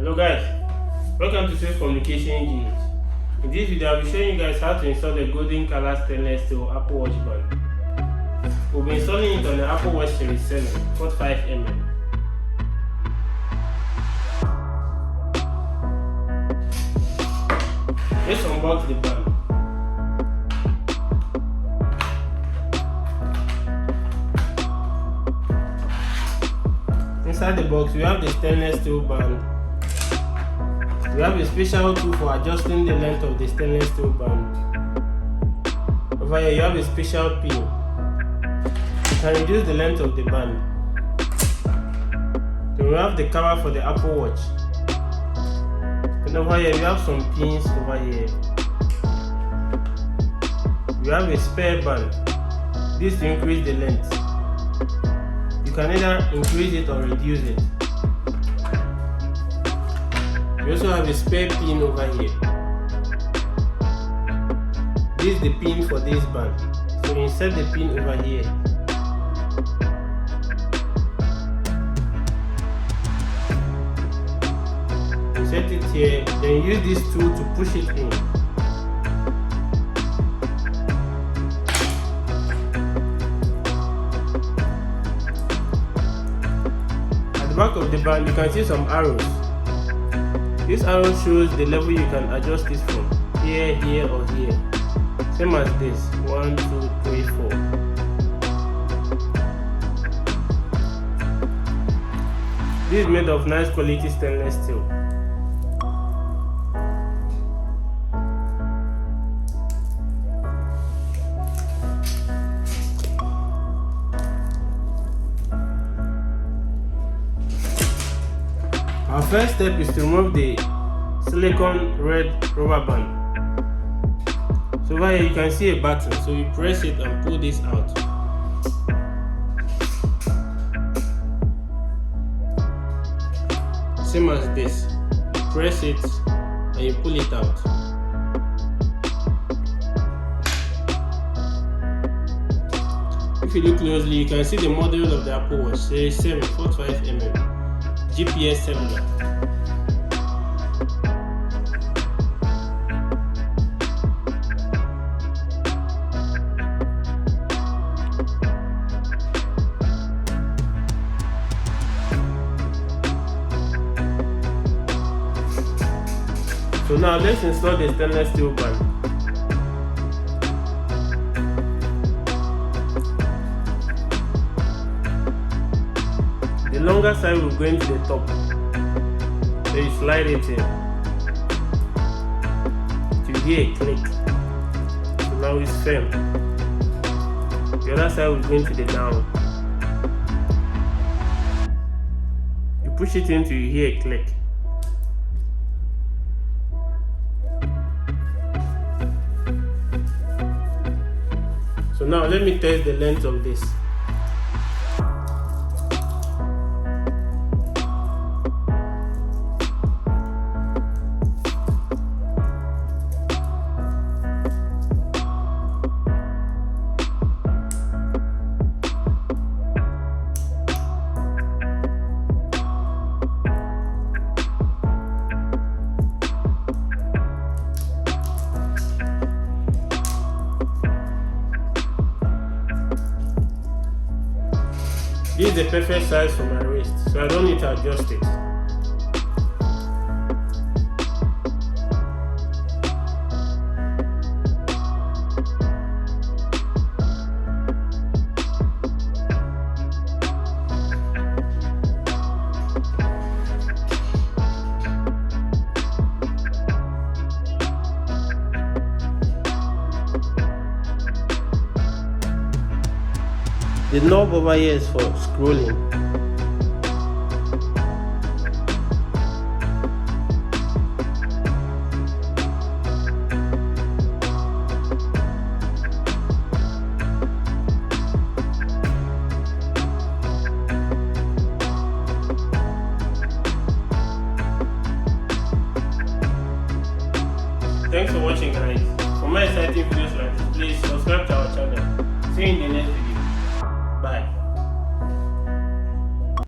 Hello guys, welcome to Swift Communication GH. In this video I'll be showing you guys how to install the golden color stainless steel Apple Watch band. We'll be installing it on the Apple Watch Series 7 45mm. Let's unbox the band. Inside the box we have the stainless steel band. We have a special tool for adjusting the length of the stainless steel band. Over here you have a special pin. You can reduce the length of the band. Then we have the cover for the Apple Watch. And over here we have some pins over here. We have a spare band. This to increase the length. You can either increase it or reduce it. We also have a spare pin over here. This is the pin for this band. So you insert the pin over here. Insert it here, then use this tool to push it in. At the back of the band you can see some arrows. This arrow shows the level you can adjust this from. Here, here or here. Same as this. 1, 2, 3, 4. This is made of nice quality stainless steel. Our first step is to remove the silicone red rubber band. So over here you can see a button, so you press it and pull this out. Same as this, you press it and you pull it out. If you look closely you can see the model of the Apple Watch Series 7 45mm. GPS cellular. So now let's install the stainless steel band. The longer side will go into the top. So you slide it in. You hear a click. So now it's firm. The other side will go into the down. You push it in till you hear a click. So now let me test the length of this. This is the perfect size for my wrist, so I don't need to adjust it. The knob over here is for scrolling. Thanks for watching guys. For more exciting videos like this, please subscribe to our channel. See you in the next video.